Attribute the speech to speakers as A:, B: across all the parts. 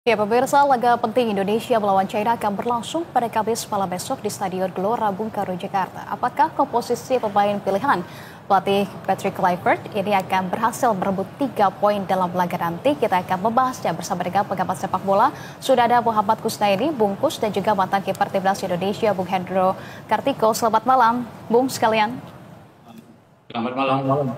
A: Ya, pemirsa, laga penting Indonesia melawan China akan berlangsung pada Kamis malam besok di Stadion Gelora Bung Karno, Jakarta. Apakah komposisi pemain pilihan pelatih Patrick Kluivert ini akan berhasil merebut 3 poin dalam laga nanti? Kita akan membahasnya bersama dengan pengamat sepak bola. Sudah ada Muhammad Kusnaini, Bung Kus, dan juga mantan kiper timnas Indonesia, Bung Hendro Kartiko. Selamat malam, Bung sekalian.
B: Selamat malam.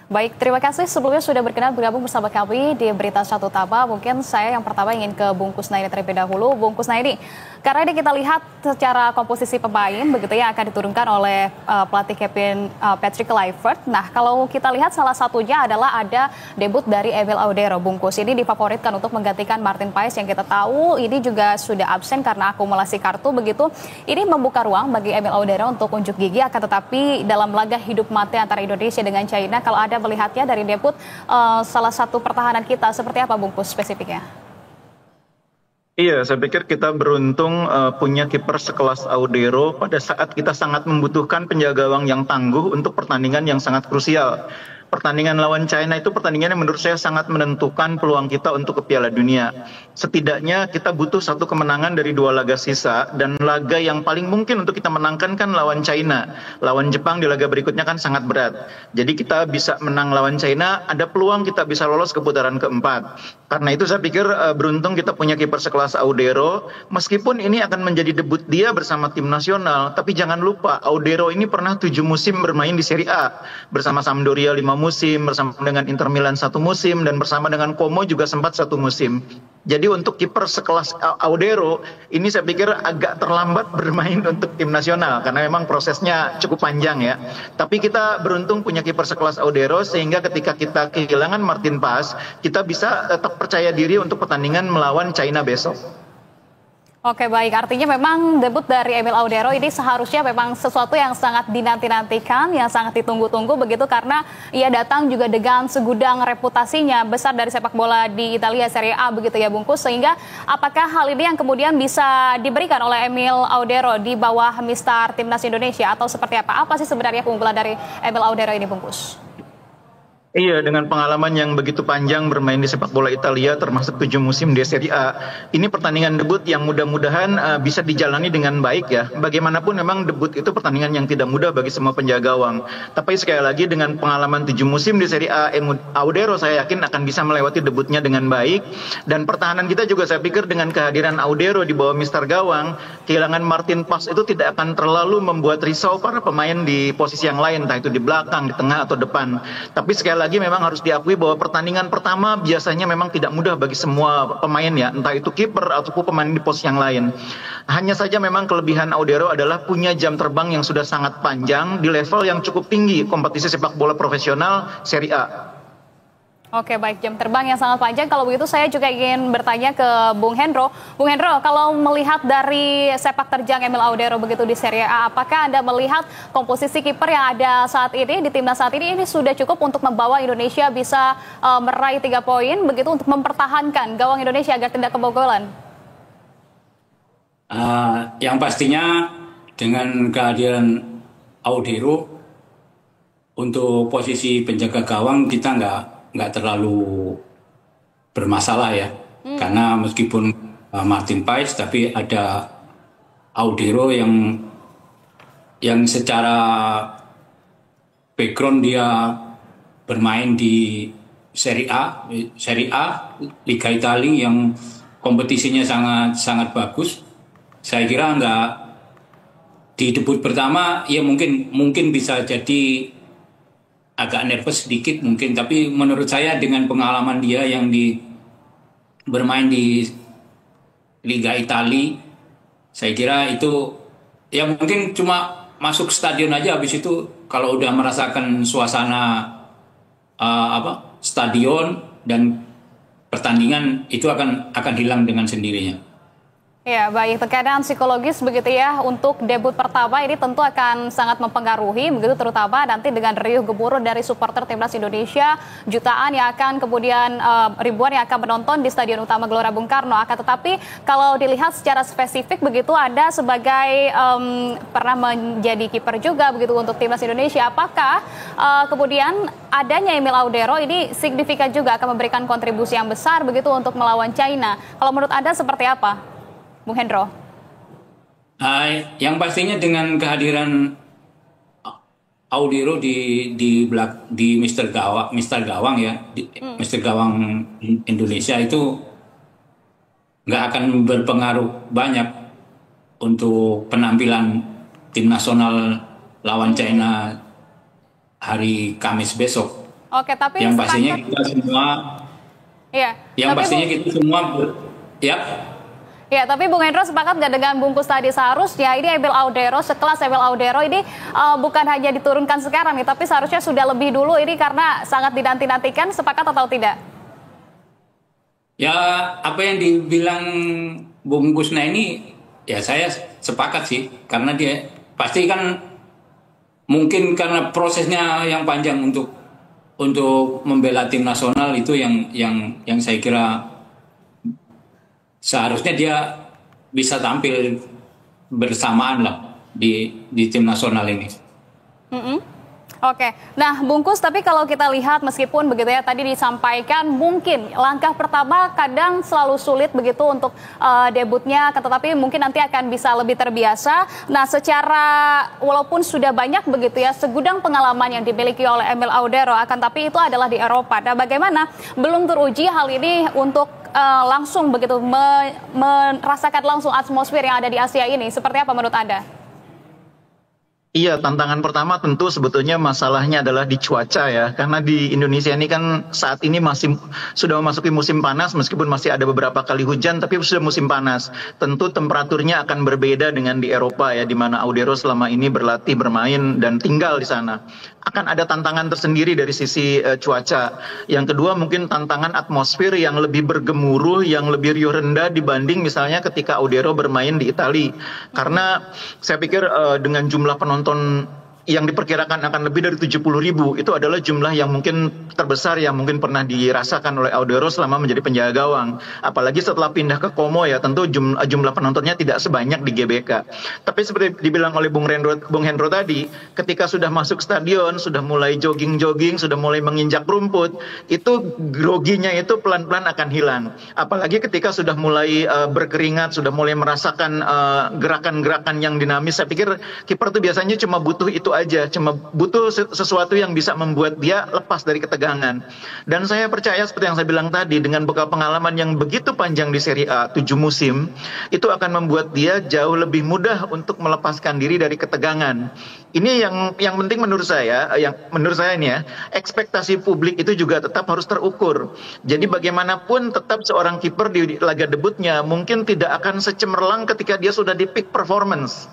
A: Baik, terima kasih sebelumnya sudah berkenan bergabung bersama kami di Berita Satu Utama. Mungkin saya yang pertama ingin ke Bung Kusnaini terlebih dahulu. Bung Kusnaini, karena ini kita lihat secara komposisi pemain begitu ya akan diturunkan oleh pelatih Kevin Patrick Kluivert. Nah, kalau kita lihat salah satunya adalah ada debut dari Emil Audero. Bung Kus ini difavoritkan untuk menggantikan Martin Paes yang kita tahu ini juga sudah absen karena akumulasi kartu begitu. Ini membuka ruang bagi Emil Audero untuk unjuk gigi, akan tetapi dalam laga hidup mati antara Indonesia dengan China, kalau ada melihatnya dari debut salah satu pertahanan kita, seperti apa Bung Kus spesifiknya?
C: Iya, saya pikir kita beruntung punya kiper sekelas Audero pada saat kita sangat membutuhkan penjaga gawang yang tangguh untuk pertandingan yang sangat krusial. Pertandingan lawan China itu pertandingan yang menurut saya sangat menentukan peluang kita untuk ke Piala Dunia. Setidaknya kita butuh satu kemenangan dari 2 laga sisa, dan laga yang paling mungkin untuk kita menangkan kan lawan China. Lawan Jepang di laga berikutnya kan sangat berat. Jadi kita bisa menang lawan China, ada peluang kita bisa lolos ke putaran keempat. Karena itu saya pikir beruntung kita punya kiper sekelas Audero. Meskipun ini akan menjadi debut dia bersama tim nasional, tapi jangan lupa Audero ini pernah 7 musim bermain di Serie A. Bersama Sampdoria 5 musim, bersama dengan Inter Milan 1 musim, dan bersama dengan Como juga sempat 1 musim. Jadi untuk kiper sekelas Audero ini saya pikir agak terlambat bermain untuk tim nasional karena memang prosesnya cukup panjang ya. Tapi kita beruntung punya kiper sekelas Audero sehingga ketika kita kehilangan Martin Paes, kita bisa tetap percaya diri untuk pertandingan melawan China besok.
A: Oke, baik, artinya memang debut dari Emil Audero ini seharusnya memang sesuatu yang sangat dinanti-nantikan, yang sangat ditunggu-tunggu begitu, karena ia datang juga dengan segudang reputasinya besar dari sepak bola di Italia Serie A begitu ya Bung Kus, sehingga apakah hal ini yang kemudian bisa diberikan oleh Emil Audero di bawah mistar timnas Indonesia atau seperti apa? Apa sih sebenarnya keunggulan dari Emil Audero ini Bung Kus?
C: Iya, dengan pengalaman yang begitu panjang bermain di sepak bola Italia termasuk 7 musim di Serie A, ini pertandingan debut yang mudah-mudahan bisa dijalani dengan baik ya. Bagaimanapun memang debut itu pertandingan yang tidak mudah bagi semua penjaga gawang. Tapi sekali lagi dengan pengalaman 7 musim di Serie A, Audero saya yakin akan bisa melewati debutnya dengan baik. Dan pertahanan kita juga saya pikir dengan kehadiran Audero di bawah mister gawang, kehilangan Martin Paes itu tidak akan terlalu membuat risau para pemain di posisi yang lain, entah itu di belakang, di tengah, atau depan. Tapi sekali lagi memang harus diakui bahwa pertandingan pertama biasanya memang tidak mudah bagi semua pemain ya, entah itu kiper ataupun pemain di posisi yang lain. Hanya saja memang kelebihan Audero adalah punya jam terbang yang sudah sangat panjang di level yang cukup tinggi kompetisi sepak bola profesional Serie A.
A: Oke, baik, jam terbang yang sangat panjang. Kalau begitu saya juga ingin bertanya ke Bung Hendro. Bung Hendro, kalau melihat dari sepak terjang Emil Audero begitu di Serie A, apakah Anda melihat komposisi kiper yang ada saat ini di timnas saat ini sudah cukup untuk membawa Indonesia bisa meraih 3 poin begitu untuk mempertahankan gawang Indonesia agar tidak kebobolan?
B: Yang pastinya dengan kehadiran Audero untuk posisi penjaga gawang kita nggak terlalu bermasalah ya, karena meskipun Martin Paes tapi ada Audero yang secara background dia bermain di Serie A Liga Italia yang kompetisinya sangat bagus. Saya kira nggak di debut pertama ya mungkin bisa jadi agak nervous sedikit mungkin, tapi menurut saya dengan pengalaman dia yang bermain di Liga Italia, saya kira itu ya mungkin cuma masuk stadion aja, habis itu kalau udah merasakan suasana stadion dan pertandingan itu akan hilang dengan sendirinya.
A: Ya, baik. Tekanan psikologis begitu ya untuk debut pertama ini tentu akan sangat mempengaruhi begitu, terutama nanti dengan riuh gemuruh dari supporter timnas Indonesia, jutaan yang akan kemudian ribuan yang akan menonton di Stadion Utama Gelora Bung Karno. Akan tetapi kalau dilihat secara spesifik begitu, ada sebagai pernah menjadi kiper juga begitu untuk timnas Indonesia. Apakah kemudian adanya Emil Audero ini signifikan juga akan memberikan kontribusi yang besar begitu untuk melawan China? Kalau menurut Anda seperti apa, Bung Hendro?
B: Yang pastinya dengan kehadiran Audero di Mister Gawang ya, Mister Gawang Indonesia itu nggak akan berpengaruh banyak untuk penampilan tim nasional lawan China hari Kamis besok.
A: Oke, tapi
B: yang pastinya kita semua,
A: ya,
B: yang pastinya kita semua, ya.
A: Ya, tapi Bung Hendro sepakat nggak dengan bungkus tadi, seharusnya ini Emil Audero, sekelas Emil Audero ini bukan hanya diturunkan sekarang nih, tapi seharusnya sudah lebih dulu ini karena sangat dinanti-nantikan, sepakat atau tidak?
B: Ya, apa yang dibilang Bung Gusna ini, ya saya sepakat sih, karena dia pasti kan mungkin karena prosesnya yang panjang untuk membela tim nasional itu yang saya kira seharusnya dia bisa tampil bersamaan lah di tim nasional ini.
A: Oke, nah bungkus, tapi kalau kita lihat meskipun begitu ya tadi disampaikan mungkin langkah pertama kadang selalu sulit begitu untuk debutnya, tetapi mungkin nanti akan bisa lebih terbiasa. Nah, secara walaupun sudah banyak begitu ya segudang pengalaman yang dimiliki oleh Emil Audero, akan tapi itu adalah di Eropa. Nah, bagaimana belum teruji hal ini untuk langsung begitu merasakan langsung atmosfer yang ada di Asia ini, seperti apa menurut Anda?
C: Iya, tantangan pertama tentu sebetulnya masalahnya adalah di cuaca ya, karena di Indonesia ini kan saat ini sudah memasuki musim panas, meskipun masih ada beberapa kali hujan, tapi sudah musim panas. Tentu temperaturnya akan berbeda dengan di Eropa ya, di mana Audero selama ini berlatih, bermain, dan tinggal di sana. Akan ada tantangan tersendiri dari sisi cuaca. Yang kedua mungkin tantangan atmosfer yang lebih bergemuruh, yang lebih riuh rendah dibanding misalnya ketika Audero bermain di Italia. Karena saya pikir dengan jumlah penonton yang diperkirakan akan lebih dari 70.000, itu adalah jumlah yang mungkin terbesar yang mungkin pernah dirasakan oleh Audero selama menjadi penjaga gawang. Apalagi setelah pindah ke Como ya, tentu jumlah penontonnya tidak sebanyak di GBK. Tapi seperti dibilang oleh Bung Hendro tadi, ketika sudah masuk stadion, sudah mulai jogging-jogging, sudah mulai menginjak rumput, itu groginya itu pelan-pelan akan hilang. Apalagi ketika sudah mulai berkeringat, sudah mulai merasakan gerakan-gerakan yang dinamis. Saya pikir kiper itu biasanya cuma butuh itu aja, cuma butuh sesuatu yang bisa membuat dia lepas dari ketegangan. Dan saya percaya seperti yang saya bilang tadi, dengan bekal pengalaman yang begitu panjang di Serie A 7 musim, itu akan membuat dia jauh lebih mudah untuk melepaskan diri dari ketegangan. Ini yang penting menurut saya, ini ya, ekspektasi publik itu juga tetap harus terukur. Jadi bagaimanapun tetap seorang kiper di laga debutnya mungkin tidak akan secemerlang ketika dia sudah di peak performance.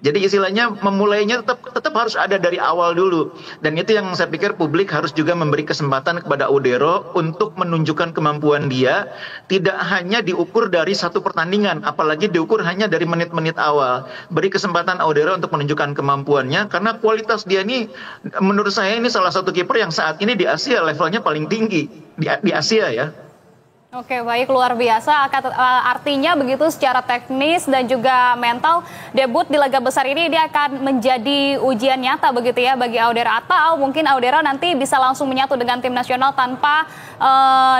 C: Jadi istilahnya memulainya tetap harus ada dari awal dulu. Dan itu yang saya pikir publik harus juga memberi kesempatan kepada Audero untuk menunjukkan kemampuan dia, tidak hanya diukur dari satu pertandingan, apalagi diukur hanya dari menit-menit awal. Beri kesempatan Audero untuk menunjukkan kemampuannya, karena kualitas dia ini menurut saya ini salah satu kiper yang saat ini di Asia levelnya paling tinggi di Asia ya.
A: Oke, baik, luar biasa. Artinya begitu secara teknis dan juga mental, debut di laga besar ini dia akan menjadi ujian nyata begitu ya bagi Audero, atau mungkin Audero nanti bisa langsung menyatu dengan tim nasional tanpa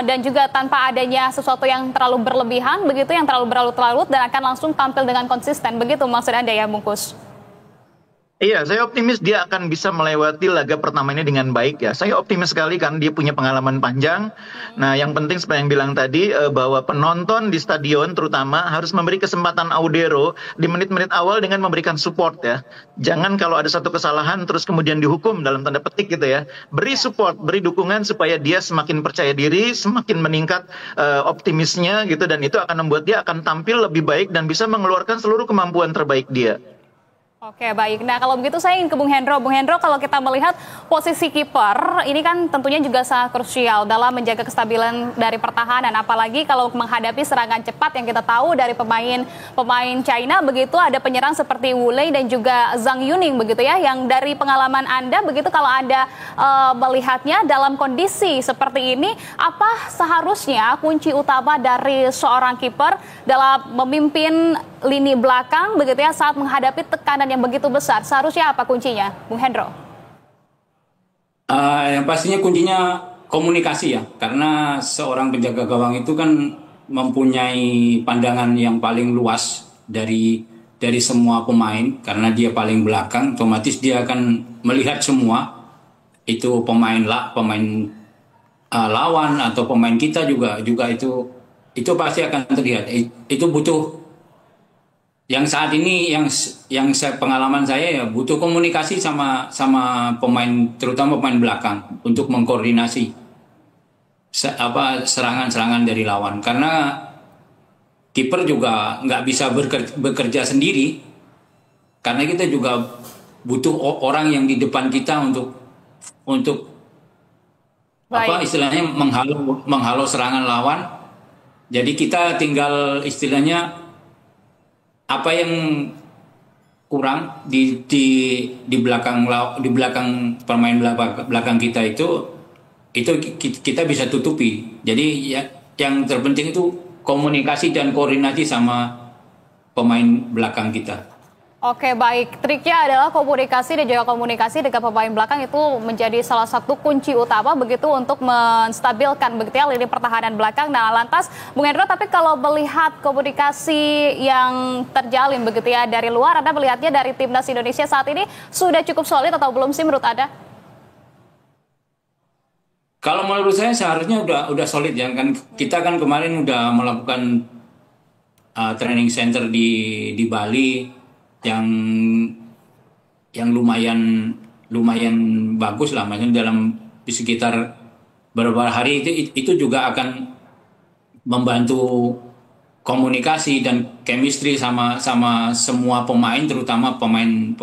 A: dan juga tanpa adanya sesuatu yang terlalu berlebihan begitu, yang terlalu berlarut-larut, dan akan langsung tampil dengan konsisten. Begitu maksud Anda ya, Bungkus?
C: Iya, saya optimis dia akan bisa melewati laga pertama ini dengan baik ya. Saya optimis sekali kan dia punya pengalaman panjang. Nah, yang penting seperti yang bilang tadi, bahwa penonton di stadion terutama harus memberi kesempatan Audero di menit-menit awal dengan memberikan support ya. Jangan kalau ada satu kesalahan terus kemudian dihukum dalam tanda petik gitu ya. Beri support, beri dukungan supaya dia semakin percaya diri, semakin meningkat optimisnya gitu, dan itu akan membuat dia akan tampil lebih baik dan bisa mengeluarkan seluruh kemampuan terbaik dia.
A: Oke, baik. Nah, kalau begitu saya ingin ke Bung Hendro. Bung Hendro, kalau kita melihat posisi kiper, ini kan tentunya juga sangat krusial dalam menjaga kestabilan dari pertahanan. Apalagi kalau menghadapi serangan cepat yang kita tahu dari pemain China, begitu ada penyerang seperti Wu Lei dan juga Zhang Yuning, begitu ya. Yang dari pengalaman Anda, begitu kalau Anda melihatnya dalam kondisi seperti ini, apa seharusnya kunci utama dari seorang kiper dalam memimpin lini belakang begitu ya saat menghadapi tekanan yang begitu besar? Seharusnya apa kuncinya, Bung Hendro?
B: Yang pastinya kuncinya komunikasi ya, karena seorang penjaga gawang itu kan mempunyai pandangan yang paling luas dari semua pemain, karena dia paling belakang, otomatis dia akan melihat semua itu pemain lawan atau pemain kita juga itu pasti akan terlihat. Itu butuh. Yang saat ini pengalaman saya ya butuh komunikasi sama pemain, terutama pemain belakang, untuk mengkoordinasi serangan-serangan dari lawan, karena kiper juga nggak bisa bekerja sendiri, karena kita juga butuh orang yang di depan kita untuk istilahnya menghalau serangan lawan. Jadi kita tinggal istilahnya apa yang kurang di belakang pemain belakang kita itu kita bisa tutupi. Jadi ya, yang terpenting itu komunikasi dan koordinasi sama pemain belakang kita.
A: Oke, baik. Triknya adalah komunikasi dan juga komunikasi dengan pemain belakang itu menjadi salah satu kunci utama begitu untuk menstabilkan begitu ya lini pertahanan belakang. Nah, lantas Bung Hendro, tapi kalau melihat komunikasi yang terjalin begitu ya dari luar, Anda melihatnya dari timnas Indonesia saat ini sudah cukup solid atau belum sih menurut Anda?
B: Kalau menurut saya seharusnya udah solid ya, kan kita kan kemarin udah melakukan training center di Bali yang lumayan bagus lah, maksudnya dalam di sekitar beberapa hari itu juga akan membantu komunikasi dan chemistry sama semua pemain, terutama pemain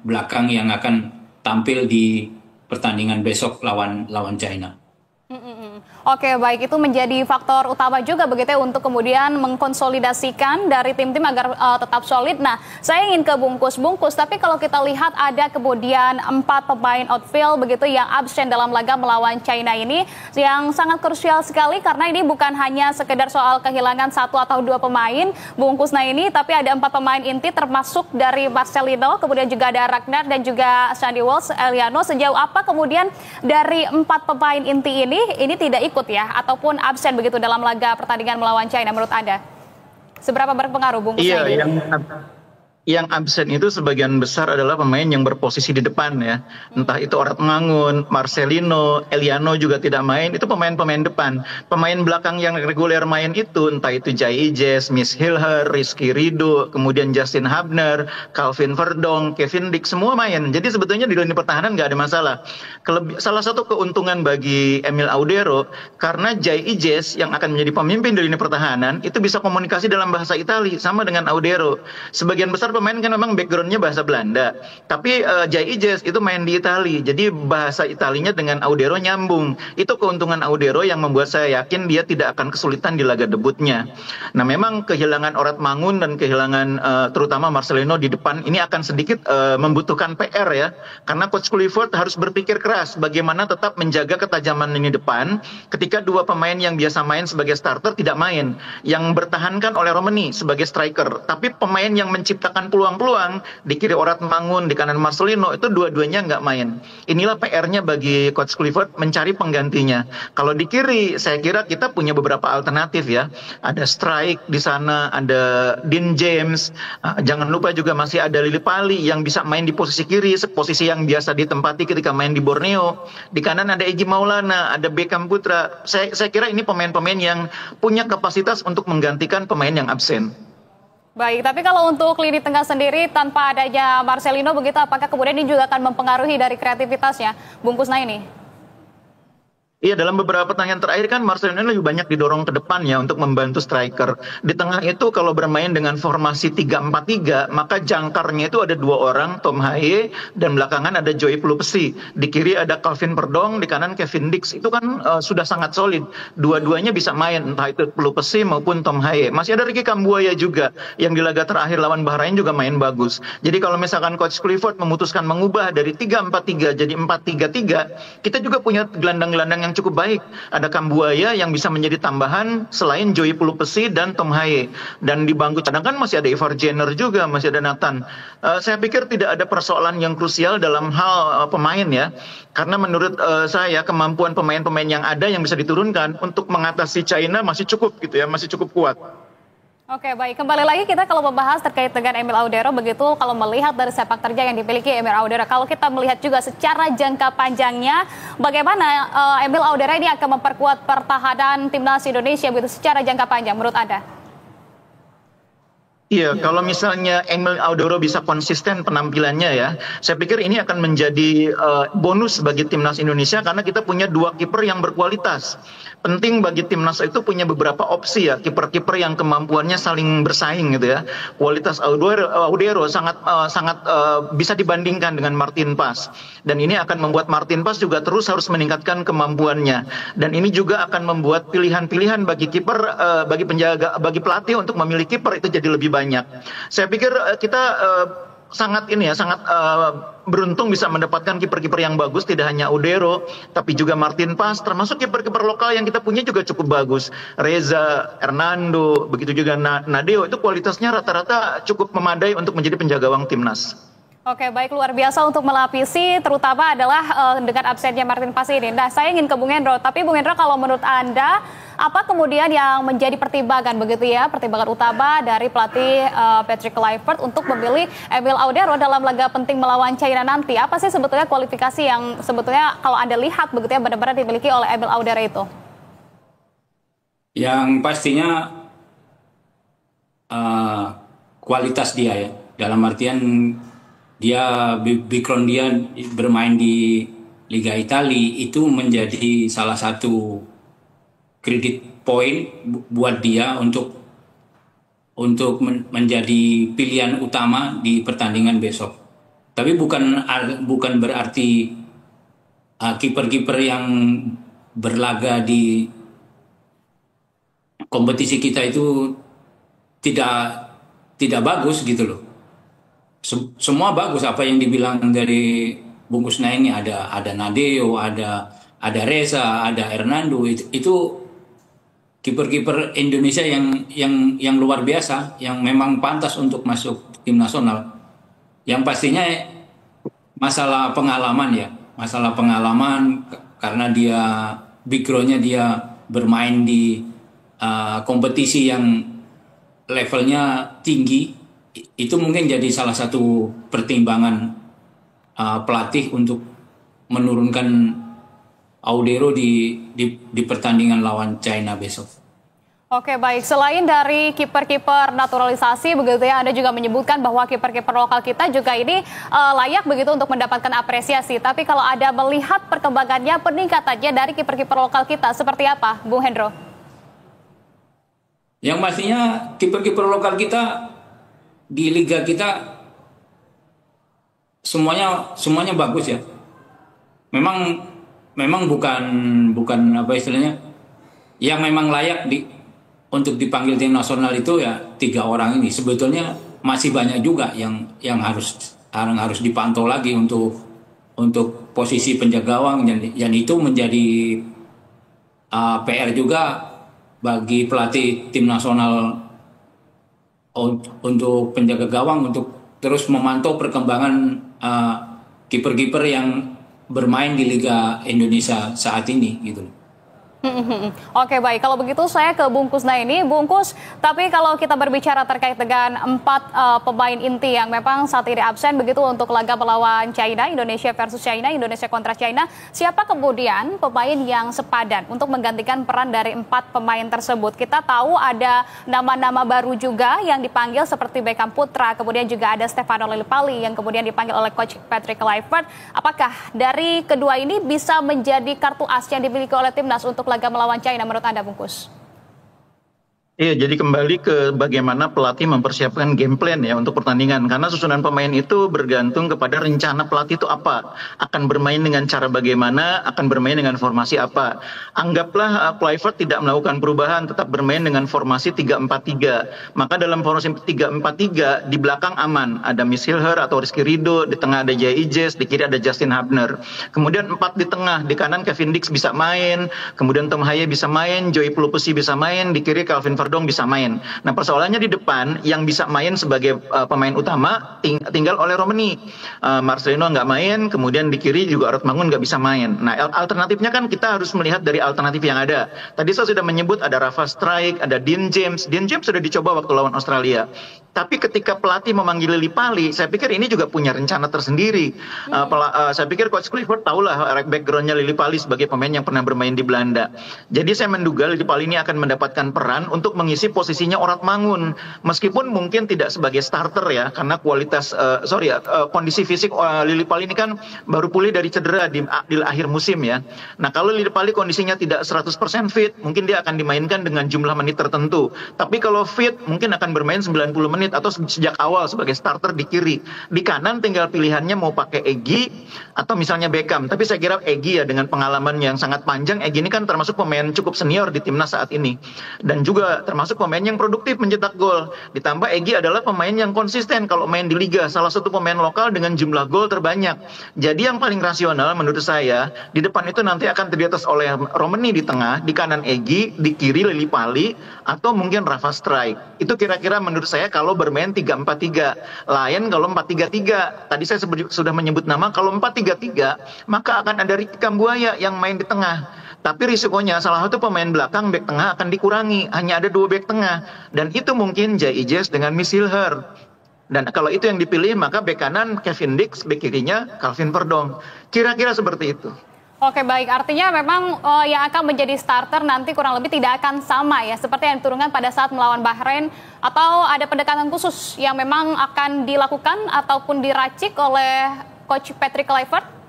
B: belakang yang akan tampil di pertandingan besok lawan China.
A: Oke, baik, itu menjadi faktor utama juga begitu ya untuk kemudian mengkonsolidasikan dari tim-tim agar tetap solid. Nah, saya ingin ke Bungkus, tapi kalau kita lihat ada kemudian 4 pemain outfield begitu yang absen dalam laga melawan China ini yang sangat krusial sekali, karena ini bukan hanya sekedar soal kehilangan 1 atau 2 pemain Bungkus ini, tapi ada 4 pemain inti termasuk dari Marcelino, kemudian juga ada Ragnar dan juga Sandy Walsh, Eliano. Sejauh apa kemudian dari 4 pemain inti ini tidak ikut ya ataupun absen begitu dalam laga pertandingan melawan China menurut Anda? Seberapa berpengaruh Bung?
C: Iya, yang absen itu sebagian besar adalah pemain yang berposisi di depan ya. Entah itu Orat Mangun, Marcelino, Eliano juga tidak main, itu pemain-pemain depan. Pemain belakang yang reguler main itu entah itu Jai Ijes, Miss Hilher, Rizky Ridho, kemudian Justin Hubner, Calvin Verdong, Kevin Dick, semua main. Jadi sebetulnya di lini pertahanan nggak ada masalah. Salah satu keuntungan bagi Emil Audero, karena Jai Ijes yang akan menjadi pemimpin di lini pertahanan itu bisa komunikasi dalam bahasa Itali sama dengan Audero. Sebagian besar pemain kan memang backgroundnya bahasa Belanda, tapi Jai Ijes itu main di Itali, jadi bahasa Italinya dengan Audero nyambung. Itu keuntungan Audero yang membuat saya yakin dia tidak akan kesulitan di laga debutnya. Nah, memang kehilangan Orat Mangun dan kehilangan terutama Marcelino di depan ini akan sedikit membutuhkan PR ya, karena Coach Clifford harus berpikir keras bagaimana tetap menjaga ketajaman lini depan ketika 2 pemain yang biasa main sebagai starter tidak main, yang bertahankan oleh Romani sebagai striker, tapi pemain yang menciptakan peluang-peluang di kiri Orat Mangun, di kanan Marcelino, itu dua-duanya nggak main. Inilah PR-nya bagi Coach Clifford mencari penggantinya. Kalau di kiri, saya kira kita punya beberapa alternatif ya. Ada Strike di sana, ada Dean James, jangan lupa juga masih ada Lili Pali yang bisa main di posisi kiri, posisi yang biasa ditempati ketika main di Borneo. Di kanan ada Egy Maulana, ada Beckham Putra. Saya kira ini pemain-pemain yang punya kapasitas untuk menggantikan pemain yang absen.
A: Baik, tapi kalau untuk lini tengah sendiri tanpa adanya Marcelino begitu, apakah kemudian ini juga akan mempengaruhi dari kreativitasnya Bung Kusna ini?
C: Iya, dalam beberapa pertandingan terakhir kan Marcelo ini lebih banyak didorong ke depan ya untuk membantu striker. Di tengah itu kalau bermain dengan formasi 3-4-3, maka jangkarnya itu ada dua orang, Tom Haye, dan belakangan ada Joey Pelupesi. Di kiri ada Calvin Perdong, di kanan Kevin Dix. Itu kan sudah sangat solid. Dua-duanya bisa main, entah itu Pelupesi maupun Tom Haye. Masih ada Ricky Kambuaya juga, yang di laga terakhir lawan Bahrain juga main bagus. Jadi kalau misalkan Coach Clifford memutuskan mengubah dari 3-4-3 jadi 4-3-3, kita juga punya gelandang-gelandang yang cukup baik. Ada Kambuaya yang bisa menjadi tambahan selain Joey Pelupesi dan Tom Haye. Dan di bangku cadangan masih ada Ivar Jenner juga, masih ada Nathan. Saya pikir tidak ada persoalan yang krusial dalam hal pemain ya. Karena menurut saya kemampuan pemain-pemain yang ada yang bisa diturunkan untuk mengatasi China masih cukup gitu ya, masih cukup kuat.
A: Oke, baik. Kembali lagi kita kalau membahas terkait dengan Emil Audero, begitu kalau melihat dari sepak terjang yang dimiliki Emil Audero, kalau kita melihat juga secara jangka panjangnya, bagaimana Emil Audero ini akan memperkuat pertahanan timnas Indonesia begitu secara jangka panjang menurut Anda?
C: Iya, kalau misalnya Emil Audero bisa konsisten penampilannya ya, saya pikir ini akan menjadi bonus bagi timnas Indonesia karena kita punya dua kiper yang berkualitas. Penting bagi timnas itu punya beberapa opsi ya, kiper-kiper yang kemampuannya saling bersaing gitu ya. Kualitas Audero sangat bisa dibandingkan dengan Martin Paes. Dan ini akan membuat Martin Paes juga terus harus meningkatkan kemampuannya. Dan ini juga akan membuat pilihan-pilihan bagi kiper, bagi penjaga, bagi pelatih untuk memilih kiper itu jadi lebih banyak. Saya pikir kita sangat beruntung bisa mendapatkan kiper-kiper yang bagus, tidak hanya Audero tapi juga Martin Paes, termasuk kiper-kiper lokal yang kita punya juga cukup bagus. Reza, Hernando, begitu juga Nadeo, itu kualitasnya rata-rata cukup memadai untuk menjadi penjaga gawang timnas.
A: Oke, baik, luar biasa untuk melapisi terutama adalah dengan absennya Martin Paes ini. Nah, saya ingin ke Bung Hendro, tapi Bung Hendro kalau menurut Anda apa kemudian yang menjadi pertimbangan begitu ya, pertimbangan utama dari pelatih Patrick Kluivert untuk memilih Emil Audero dalam laga penting melawan China nanti? Apa sih sebetulnya kualifikasi yang sebetulnya kalau Anda lihat begitu ya benar-benar dimiliki oleh Emil Audero itu?
B: Yang pastinya kualitas dia ya, dalam artian dia background dia bermain di Liga Italia itu menjadi salah satu kredit poin buat dia untuk menjadi pilihan utama di pertandingan besok. Tapi bukan berarti kiper-kiper yang berlaga di kompetisi kita itu tidak bagus gitu loh. Semua bagus, apa yang dibilang dari Bung Kusna ini, ada Nadeo, ada Reza, ada Hernando, itu kiper-kiper Indonesia yang luar biasa, yang memang pantas untuk masuk tim nasional. Yang pastinya masalah pengalaman karena dia backgroundnya dia bermain di kompetisi yang levelnya tinggi, itu mungkin jadi salah satu pertimbangan pelatih untuk menurunkan Audero di pertandingan lawan China besok.
A: Oke, baik. Selain dari kiper-kiper naturalisasi begitu ya, Anda juga menyebutkan bahwa kiper-kiper lokal kita juga ini layak begitu untuk mendapatkan apresiasi. Tapi kalau Anda melihat perkembangannya, peningkatannya dari kiper-kiper lokal kita seperti apa, Bung Hendro?
B: Yang pastinya kiper-kiper lokal kita di liga kita semuanya bagus ya. Memang bukan apa istilahnya, yang memang layak untuk dipanggil tim nasional itu ya 3 orang ini. Sebetulnya masih banyak juga yang harus dipantau lagi untuk posisi penjaga gawang, dan itu menjadi PR juga bagi pelatih tim nasional untuk penjaga gawang, untuk terus memantau perkembangan kiper-kiper yang bermain di Liga Indonesia saat ini gitu.
A: Oke, baik. Kalau begitu saya ke Bungkus. Nah ini Bungkus, tapi kalau kita berbicara terkait dengan 4 pemain inti yang memang saat ini absen begitu untuk laga melawan China, Indonesia versus China, Indonesia kontra China, siapa kemudian pemain yang sepadan untuk menggantikan peran dari 4 pemain tersebut? Kita tahu ada nama-nama baru juga yang dipanggil seperti Beckham Putra, kemudian juga ada Stefano Lillipali yang kemudian dipanggil oleh Coach Patrick Kluivert. Apakah dari kedua ini bisa menjadi kartu as yang dimiliki oleh timnas untuk laga melawan China menurut Anda, Bungkus?
C: Iya, jadi kembali ke bagaimana pelatih mempersiapkan game plan ya untuk pertandingan. Karena susunan pemain itu bergantung kepada rencana pelatih itu apa. Akan bermain dengan cara bagaimana, akan bermain dengan formasi apa. Anggaplah Kluivert tidak melakukan perubahan, tetap bermain dengan formasi 3-4-3. Maka dalam formasi 3-4-3 di belakang aman. Ada Miss Hilher atau Rizky Ridho, di tengah ada Jay Ijes, di kiri ada Justin Hubner. Kemudian 4 di tengah, di kanan Kevin Dix bisa main, kemudian Tom Haye bisa main, Joey Pelupesi bisa main, di kiri Calvin Verdong bisa main. Nah, persoalannya di depan yang bisa main sebagai pemain utama tinggal oleh Romani. Marcelino nggak main, kemudian di kiri juga Rothmangun nggak bisa main. Nah, alternatifnya kan kita harus melihat dari alternatif yang ada. Tadi saya sudah menyebut ada Rafa Strijk, ada Dean James. Dean James sudah dicoba waktu lawan Australia. Tapi ketika pelatih memanggil Lillipali, saya pikir ini juga punya rencana tersendiri. Saya pikir Coach Kluivert tahulah backgroundnya Lillipali sebagai pemain yang pernah bermain di Belanda. Jadi saya menduga Lillipali ini akan mendapatkan peran untuk mengisi posisinya Rothmangun. Meskipun mungkin tidak sebagai starter ya, karena kondisi fisik Lillipali ini kan baru pulih dari cedera di akhir musim ya. Nah, kalau Lillipali kondisinya tidak 100% fit, mungkin dia akan dimainkan dengan jumlah menit tertentu. Tapi kalau fit, mungkin akan bermain 90 menit atau sejak awal sebagai starter di kiri. Di kanan tinggal pilihannya mau pakai Egy atau misalnya Beckham. Tapi saya kira Egy ya dengan pengalaman yang sangat panjang. Egy ini kan termasuk pemain cukup senior di timnas saat ini. Dan juga termasuk pemain yang produktif mencetak gol. Ditambah Egy adalah pemain yang konsisten kalau main di liga. Salah satu pemain lokal dengan jumlah gol terbanyak. Jadi yang paling rasional menurut saya, di depan itu nanti akan terdiri atas oleh Romani di tengah, di kanan Egy, di kiri Lillipali, atau mungkin Rafa Strijk. Itu kira-kira menurut saya kalau bermain 3-4-3. Lain kalau 4-3-3. Tadi saya sudah menyebut nama, kalau 4-3-3, maka akan ada Ricky Kambuaya yang main di tengah. Tapi risikonya salah satu pemain belakang bek tengah akan dikurangi. Hanya ada 2 bek tengah. Dan itu mungkin Jay Ijes dengan Miss Hilher. Dan kalau itu yang dipilih, maka bek kanan Kevin Dix, bek kirinya Calvin Verdong. Kira-kira seperti itu.
A: Oke, baik, artinya memang yang akan menjadi starter nanti kurang lebih tidak akan sama ya seperti yang diturunkan pada saat melawan Bahrain, atau ada pendekatan khusus yang memang akan dilakukan ataupun diracik oleh Coach Patrick Kluivert?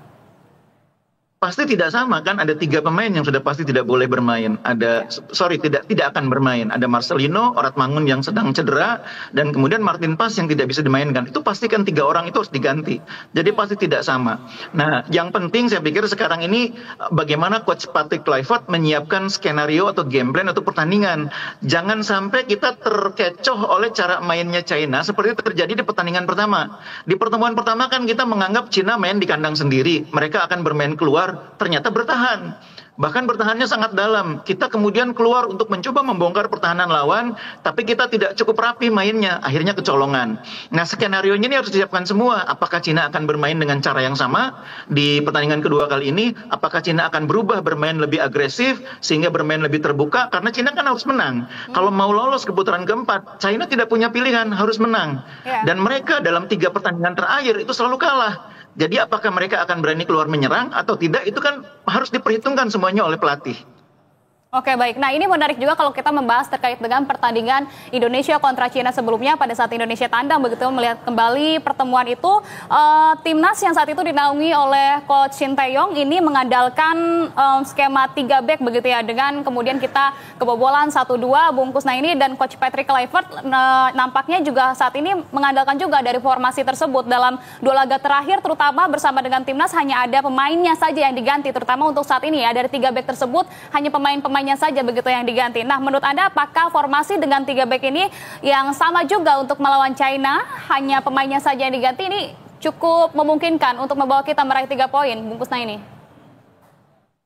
C: Pasti tidak sama kan, ada 3 pemain yang sudah pasti tidak boleh bermain. Tidak akan bermain. Ada Marcelino, Rothmangun yang sedang cedera, dan kemudian Martin Pas yang tidak bisa dimainkan. Itu pasti kan 3 orang itu harus diganti. Jadi pasti tidak sama. Nah, yang penting saya pikir sekarang ini bagaimana Coach Patrick Kluivert menyiapkan skenario atau game plan atau pertandingan. Jangan sampai kita terkecoh oleh cara mainnya China seperti terjadi di pertandingan pertama. Di pertemuan pertama kan kita menganggap China main di kandang sendiri. Mereka akan bermain keluar, ternyata bertahan. Bahkan bertahannya sangat dalam. Kita kemudian keluar untuk mencoba membongkar pertahanan lawan, tapi kita tidak cukup rapi mainnya, akhirnya kecolongan. Nah, skenario-nya ini harus disiapkan semua. Apakah Cina akan bermain dengan cara yang sama di pertandingan kedua kali ini? Apakah Cina akan berubah bermain lebih agresif sehingga bermain lebih terbuka? Karena Cina kan harus menang. Kalau mau lolos ke putaran keempat, China tidak punya pilihan, harus menang. Dan mereka dalam 3 pertandingan terakhir itu selalu kalah. Jadi apakah mereka akan berani keluar menyerang atau tidak, itu kan harus diperhitungkan semuanya oleh pelatih.
A: Oke, baik. Nah, ini menarik juga kalau kita membahas terkait dengan pertandingan Indonesia kontra China sebelumnya pada saat Indonesia tandang begitu, melihat kembali pertemuan itu, timnas yang saat itu dinaungi oleh Coach Shin Tae-yong ini mengandalkan skema 3 back begitu ya, dengan kemudian kita kebobolan 1-2 Bungkus. Nah, ini dan Coach Patrick Kluivert nampaknya juga saat ini mengandalkan juga dari formasi tersebut dalam 2 laga terakhir, terutama bersama dengan timnas hanya ada pemainnya saja yang diganti, terutama untuk saat ini ya, dari 3 back tersebut hanya pemainnya saja begitu yang diganti. Nah, menurut Anda apakah formasi dengan 3 back ini yang sama juga untuk melawan China, hanya pemainnya saja yang diganti, ini cukup memungkinkan untuk membawa kita meraih 3 poin, Bungkus? Nah, ini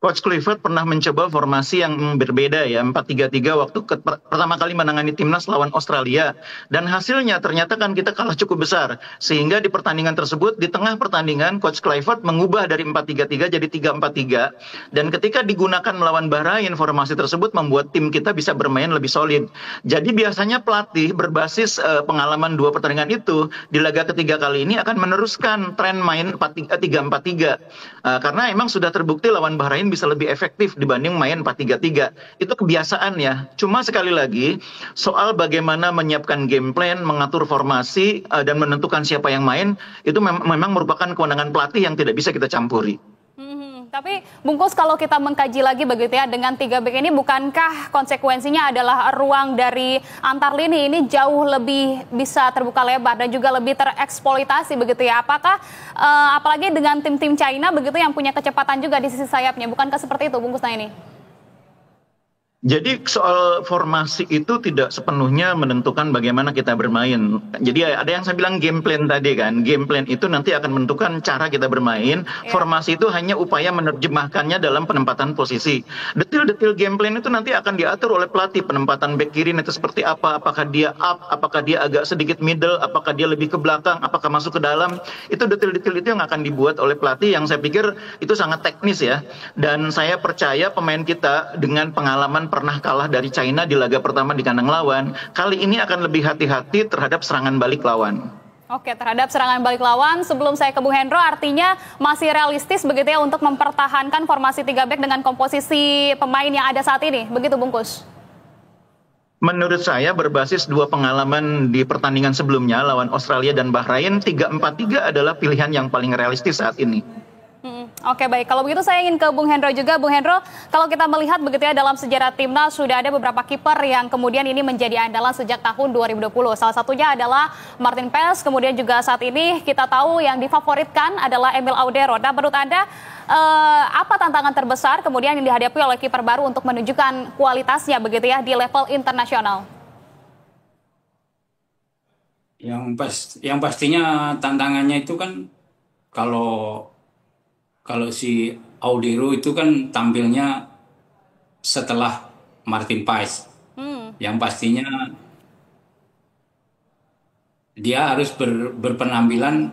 C: Coach Clifford pernah mencoba formasi yang berbeda ya, 4-3-3 waktu pertama kali menangani timnas lawan Australia. Dan hasilnya ternyata kan kita kalah cukup besar. Sehingga di pertandingan tersebut, di tengah pertandingan Coach Clifford mengubah dari 4-3-3 jadi 3-4-3. Dan ketika digunakan melawan Bahrain, formasi tersebut membuat tim kita bisa bermain lebih solid. Jadi biasanya pelatih berbasis pengalaman dua pertandingan itu, di laga ketiga kali ini akan meneruskan tren main 3-4-3. Karena emang sudah terbukti lawan Bahrain bisa lebih efektif dibanding main 4-3-3. Itu kebiasaan ya. Cuma sekali lagi, soal bagaimana menyiapkan game plan, mengatur formasi, dan menentukan siapa yang main, itu memang merupakan kewenangan pelatih yang tidak bisa kita campuri.
A: Tapi Bungkus, kalau kita mengkaji lagi begitu ya, dengan 3 back ini bukankah konsekuensinya adalah ruang dari antar lini ini jauh lebih bisa terbuka lebar dan juga lebih tereksploitasi begitu ya? Apakah apalagi dengan tim-tim China begitu yang punya kecepatan juga di sisi sayapnya, bukankah seperti itu Bungkus Naini?
C: Jadi soal formasi itu tidak sepenuhnya menentukan bagaimana kita bermain. Jadi ada yang saya bilang game plan tadi kan. Game plan itu nanti akan menentukan cara kita bermain. Formasi itu hanya upaya menerjemahkannya dalam penempatan posisi. Detil-detil game plan itu nanti akan diatur oleh pelatih. Penempatan back kiri itu seperti apa? Apakah dia up? Apakah dia agak sedikit middle? Apakah dia lebih ke belakang? Apakah masuk ke dalam? Itu detil-detil itu yang akan dibuat oleh pelatih, yang saya pikir itu sangat teknis ya. Dan saya percaya pemain kita dengan pengalaman pernah kalah dari China di laga pertama di kandang lawan, kali ini akan lebih hati-hati terhadap serangan balik lawan.
A: Oke, terhadap serangan balik lawan, sebelum saya ke Bung Hendro, artinya masih realistis begitu ya untuk mempertahankan formasi 3 back dengan komposisi pemain yang ada saat ini, begitu Bungkus?
C: Menurut saya berbasis dua pengalaman di pertandingan sebelumnya lawan Australia dan Bahrain, 3-4-3 adalah pilihan yang paling realistis saat ini.
A: Oke, baik. Kalau begitu saya ingin ke Bung Hendro juga. Bung Hendro, kalau kita melihat begitu ya dalam sejarah timnas sudah ada beberapa kiper yang kemudian ini menjadi andalan sejak tahun 2020. Salah satunya adalah Martin Paes, kemudian juga saat ini kita tahu yang difavoritkan adalah Emil Audero. Nah, menurut Anda apa tantangan terbesar kemudian yang dihadapi oleh kiper baru untuk menunjukkan kualitasnya begitu ya di level internasional?
B: Yang pastinya tantangannya itu kan kalau si Audero itu kan tampilnya setelah Martin Paes. Yang pastinya dia harus berpenampilan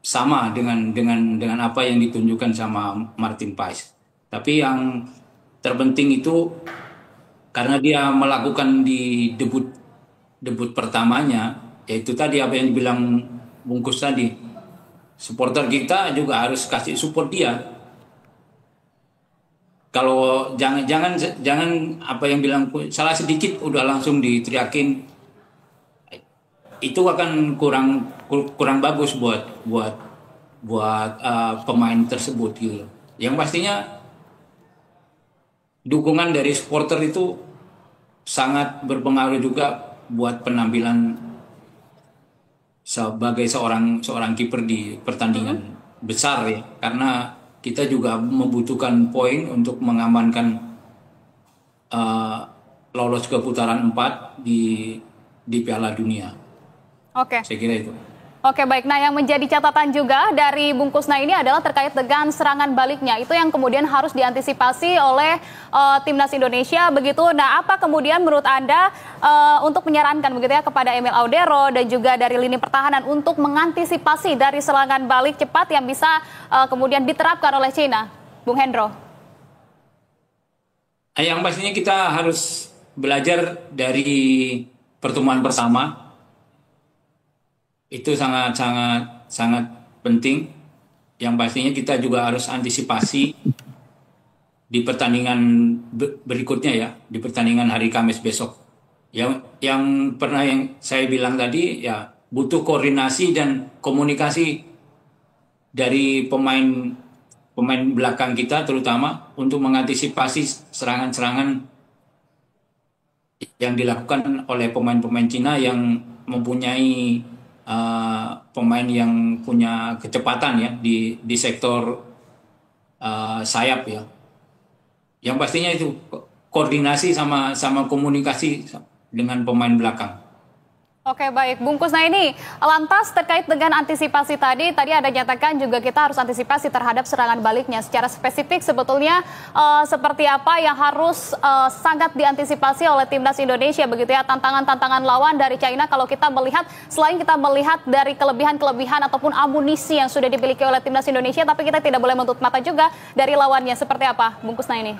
B: sama dengan apa yang ditunjukkan sama Martin Paes. Tapi yang terpenting itu karena dia melakukan di debut pertamanya, yaitu tadi apa yang dibilang Bungkus tadi. Supporter kita juga harus kasih support dia. Kalau jangan apa yang bilang salah sedikit udah langsung diteriakin, itu akan kurang bagus buat pemain tersebut gitu. Yang pastinya dukungan dari supporter itu sangat berpengaruh juga buat penampilan sebagai seorang kiper di pertandingan besar ya, karena kita juga membutuhkan poin untuk mengamankan lolos ke putaran 4 di Piala Dunia.
A: Oke.
B: Saya kira itu.
A: Oke, baik. Nah, yang menjadi catatan juga dari Bungkus Nah ini adalah terkait dengan serangan baliknya. Itu yang kemudian harus diantisipasi oleh timnas Indonesia begitu. Nah, apa kemudian menurut Anda untuk menyarankan begitu ya kepada Emil Audero dan juga dari lini pertahanan untuk mengantisipasi dari serangan balik cepat yang bisa kemudian diterapkan oleh China? Bung Hendro.
B: Yang pastinya kita harus belajar dari pertemuan pertama. Itu sangat penting. Yang pastinya kita juga harus antisipasi di pertandingan berikutnya ya, di pertandingan hari Kamis besok. Yang saya bilang tadi ya, butuh koordinasi dan komunikasi dari pemain belakang kita terutama untuk mengantisipasi serangan-serangan yang dilakukan oleh pemain-pemain Cina yang mempunyai pemain yang punya kecepatan ya di sektor sayap ya. Yang pastinya itu koordinasi sama komunikasi dengan pemain belakang.
A: Oke, baik, Bungkus. Nah ini, lantas terkait dengan antisipasi tadi ada nyatakan juga kita harus antisipasi terhadap serangan baliknya. Secara spesifik sebetulnya seperti apa yang harus sangat diantisipasi oleh timnas Indonesia begitu ya, tantangan-tantangan lawan dari China kalau kita melihat, selain kita melihat dari kelebihan-kelebihan ataupun amunisi yang sudah dimiliki oleh timnas Indonesia, tapi kita tidak boleh menutup mata juga dari lawannya. Seperti apa, Bungkus? Nah ini.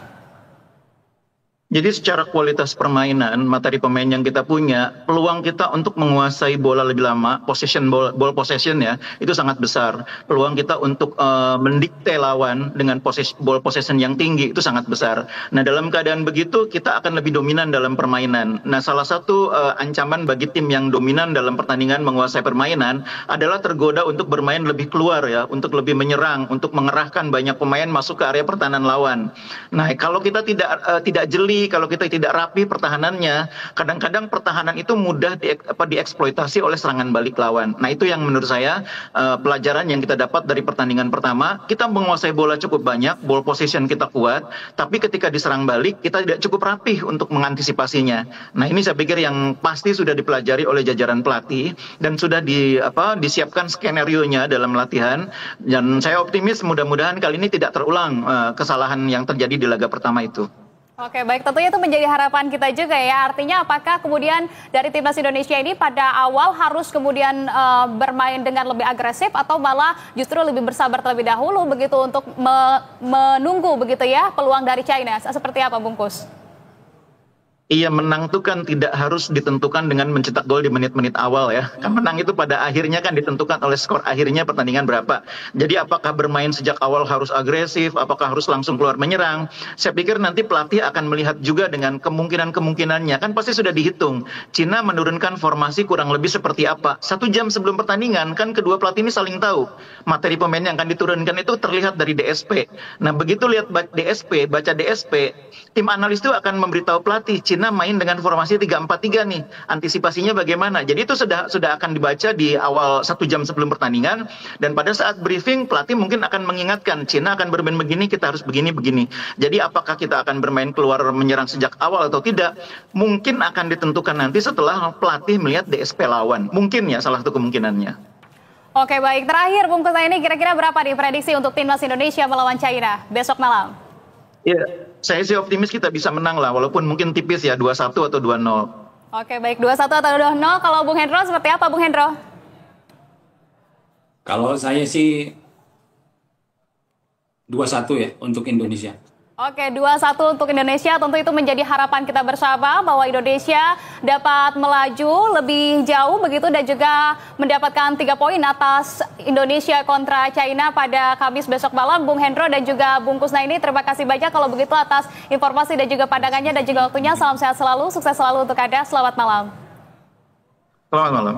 C: Jadi secara kualitas permainan, materi pemain yang kita punya, peluang kita untuk menguasai bola lebih lama, ball possession ya, itu sangat besar. Peluang kita untuk mendikte lawan dengan ball possession yang tinggi itu sangat besar. Nah, dalam keadaan begitu kita akan lebih dominan dalam permainan. Nah, salah satu ancaman bagi tim yang dominan dalam pertandingan menguasai permainan adalah tergoda untuk bermain lebih keluar ya, untuk lebih menyerang, untuk mengerahkan banyak pemain masuk ke area pertahanan lawan. Nah, kalau kita tidak jeli, kalau kita tidak rapi pertahanannya, kadang-kadang pertahanan itu mudah dieksploitasi oleh serangan balik lawan. Nah, itu yang menurut saya pelajaran yang kita dapat dari pertandingan pertama. Kita menguasai bola cukup banyak, ball possession kita kuat, tapi ketika diserang balik kita tidak cukup rapih untuk mengantisipasinya. Nah, ini saya pikir yang pasti sudah dipelajari oleh jajaran pelatih dan sudah disiapkan skenario-nya dalam latihan. Dan saya optimis mudah-mudahan kali ini tidak terulang kesalahan yang terjadi di laga pertama itu.
A: Oke, baik, tentunya itu menjadi harapan kita juga ya. Artinya apakah kemudian dari timnas Indonesia ini pada awal harus kemudian bermain dengan lebih agresif atau malah justru lebih bersabar terlebih dahulu begitu untuk menunggu begitu ya peluang dari China. Seperti apa, Bungkus?
C: Iya, menang itu kan tidak harus ditentukan dengan mencetak gol di menit-menit awal ya. Kan menang itu pada akhirnya kan ditentukan oleh skor akhirnya pertandingan berapa. Jadi apakah bermain sejak awal harus agresif, apakah harus langsung keluar menyerang. Saya pikir nanti pelatih akan melihat juga dengan kemungkinan-kemungkinannya. Kan pasti sudah dihitung. Cina menurunkan formasi kurang lebih seperti apa. 1 jam sebelum pertandingan kan kedua pelatih ini saling tahu. Materi pemain yang akan diturunkan itu terlihat dari DSP. Nah, begitu lihat DSP, baca DSP, tim analis itu akan memberitahu pelatih Cina main dengan formasi 3-4-3 nih. Antisipasinya bagaimana? Jadi itu sudah akan dibaca di awal 1 jam sebelum pertandingan, dan pada saat briefing pelatih mungkin akan mengingatkan Cina akan bermain begini, kita harus begini. Jadi apakah kita akan bermain keluar menyerang sejak awal atau tidak? Mungkin akan ditentukan nanti setelah pelatih melihat DSP lawan. Mungkin ya salah satu kemungkinannya.
A: Oke, baik. Terakhir, Bungkus, ini kira-kira berapa nih prediksi untuk timnas Indonesia melawan China besok malam?
C: Ya, saya sih optimis kita bisa menang lah, walaupun mungkin tipis ya, 2-1 atau 2-0.
A: Oke, baik, 2-1 atau 2-0. Kalau Bung Hendro seperti apa, Bung Hendro?
B: Kalau saya sih 2-1 ya untuk Indonesia.
A: Oke, 2-1 untuk Indonesia. Tentu itu menjadi harapan kita bersama bahwa Indonesia dapat melaju lebih jauh begitu dan juga mendapatkan 3 poin atas Indonesia kontra China pada Kamis besok malam. Bung Hendro dan juga Bung Kusnaini, terima kasih banyak kalau begitu atas informasi dan juga pandangannya dan juga waktunya. Salam sehat selalu, sukses selalu untuk Anda. Selamat malam.
C: Selamat malam.